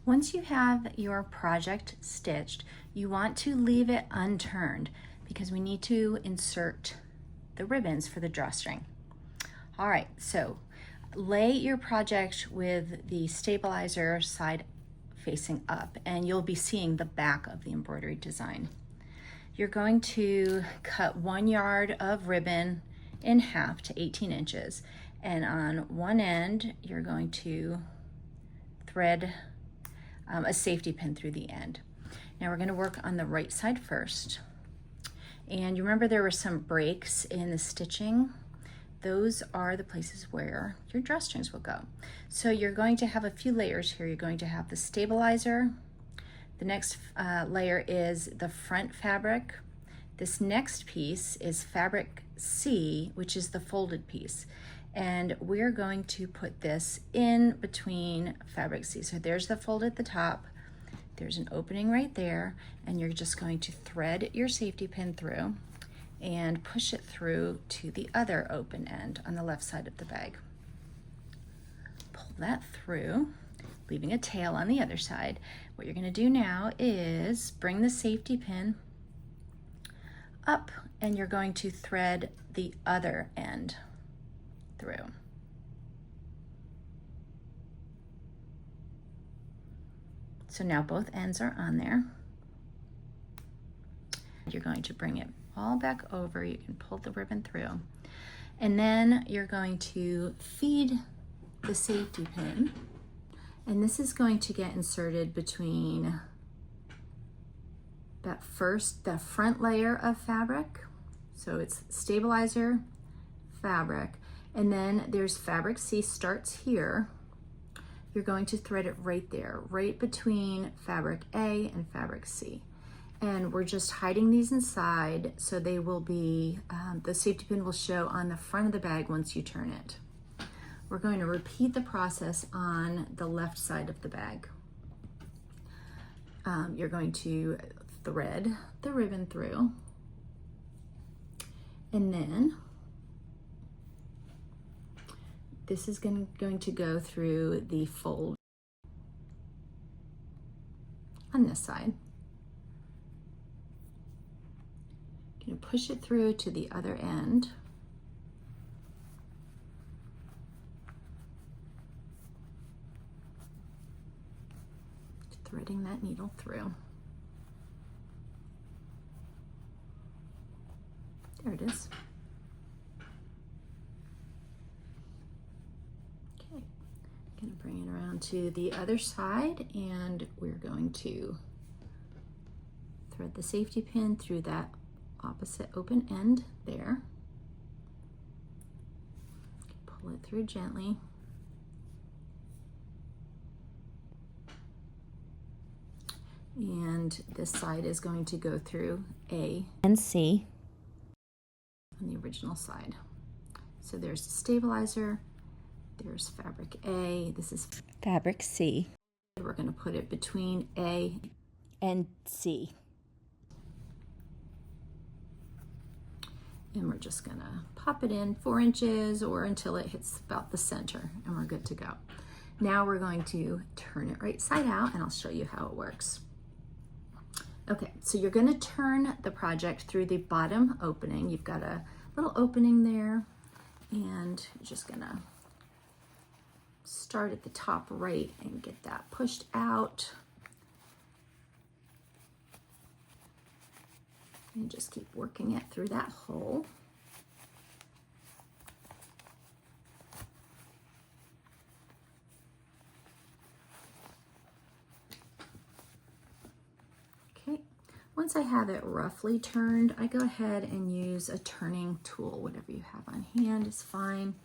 Once you have your project stitched, you want to leave it unturned because we need to insert the ribbons for the drawstring. All right, so lay your project with the stabilizer side facing up and you'll be seeing the back of the embroidery design. You're going to cut 1 yard of ribbon in half to 18 inches, and on one end you're going to thread a safety pin through the end. Now we're going to work on the right side first, and you remember there were some breaks in the stitching. Those are the places where your drawstrings will go. So you're going to have a few layers here. You're going to have the stabilizer. The next layer is the front fabric. This next piece is fabric C, which is the folded piece. And we're going to put this in between fabric C. So there's the fold at the top. There's an opening right there, and you're just going to thread your safety pin through and push it through to the other open end on the left side of the bag. Pull that through, leaving a tail on the other side. What you're going to do now is bring the safety pin up, and you're going to thread the other end through. So now both ends are on there. You're going to bring it all back over. You can pull the ribbon through, and then you're going to feed the safety pin, and this is going to get inserted between that front layer of fabric. So it's stabilizer, fabric, and then there's fabric C starts here. You're going to thread it right there, right between fabric A and fabric C. And we're just hiding these inside so they will be, the safety pin will show on the front of the bag once you turn it. We're going to repeat the process on the left side of the bag. You're going to thread the ribbon through, and then this is going to go through the fold on this side. Going to push it through to the other end. Threading that needle through. There it is. Okay, going to bring it around to the other side, and we're going to thread the safety pin through that opposite open end there. Pull it through gently. And this side is going to go through A and C on the original side. So there's the stabilizer, there's fabric A, this is fabric C. We're going to put it between A and C. And we're just going to pop it in 4 inches or until it hits about the center, and we're good to go. Now we're going to turn it right side out, and I'll show you how it works. Okay, so you're going to turn the project through the bottom opening. You've got a little opening there, and you're just going to start at the top right and get that pushed out. And just keep working it through that hole. Okay, once I have it roughly turned, I go ahead and use a turning tool. Whatever you have on hand is fine.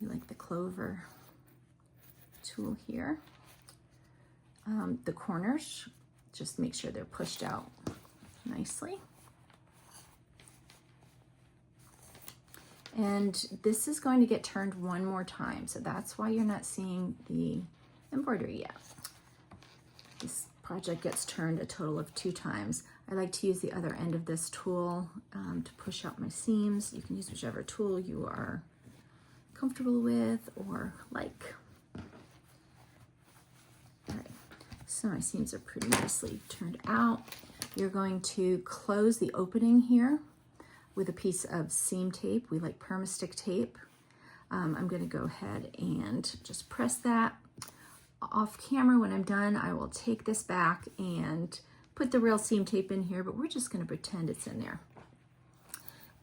You like the clover tool here. The corners, just make sure they're pushed out nicely. And this is going to get turned one more time, so that's why you're not seeing the embroidery yet. This project gets turned a total of 2 times. I like to use the other end of this tool to push out my seams. You can use whichever tool you are comfortable with or like. All right. So my seams are pretty nicely turned out. You're going to close the opening here with a piece of seam tape. We like permastick tape. I'm going to go ahead and just press that. Off camera, when I'm done, I will take this back and put the real seam tape in here, but we're just going to pretend it's in there.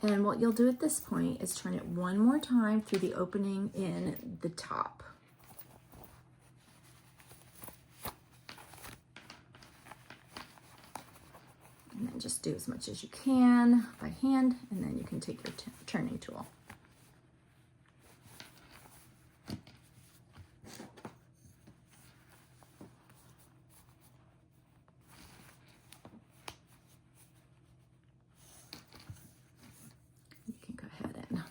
And what you'll do at this point is turn it one more time through the opening in the top. And then just do as much as you can by hand, and then you can take your turning tool. You can go ahead and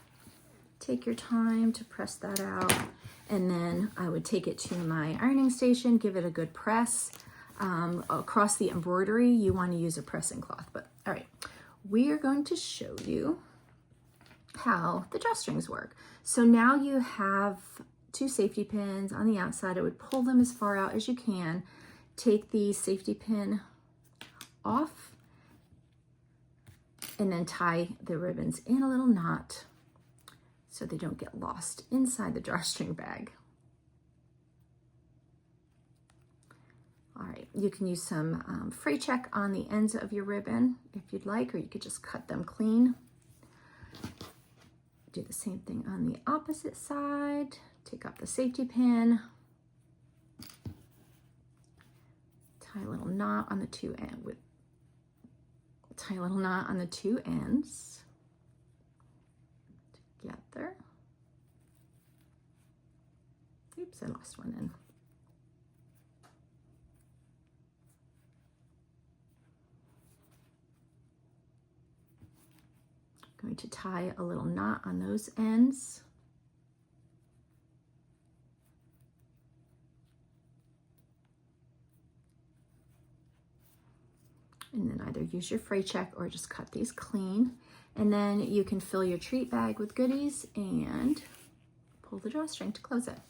take your time to press that out, and then I would take it to my ironing station, give it a good press. Across the embroidery, you want to use a pressing cloth. But all right, we are going to show you how the drawstrings work. So now you have 2 safety pins on the outside. I would pull them as far out as you can. Take the safety pin off and then tie the ribbons in a little knot so they don't get lost inside the drawstring bag. All right, you can use some fray check on the ends of your ribbon if you'd like, or you could just cut them clean. Do the same thing on the opposite side. Take off the safety pin. Tie a little knot on the two ends together. Oops, I lost one in. Going to tie a little knot on those ends. And then either use your fray check or just cut these clean. And then you can fill your treat bag with goodies and pull the drawstring to close it.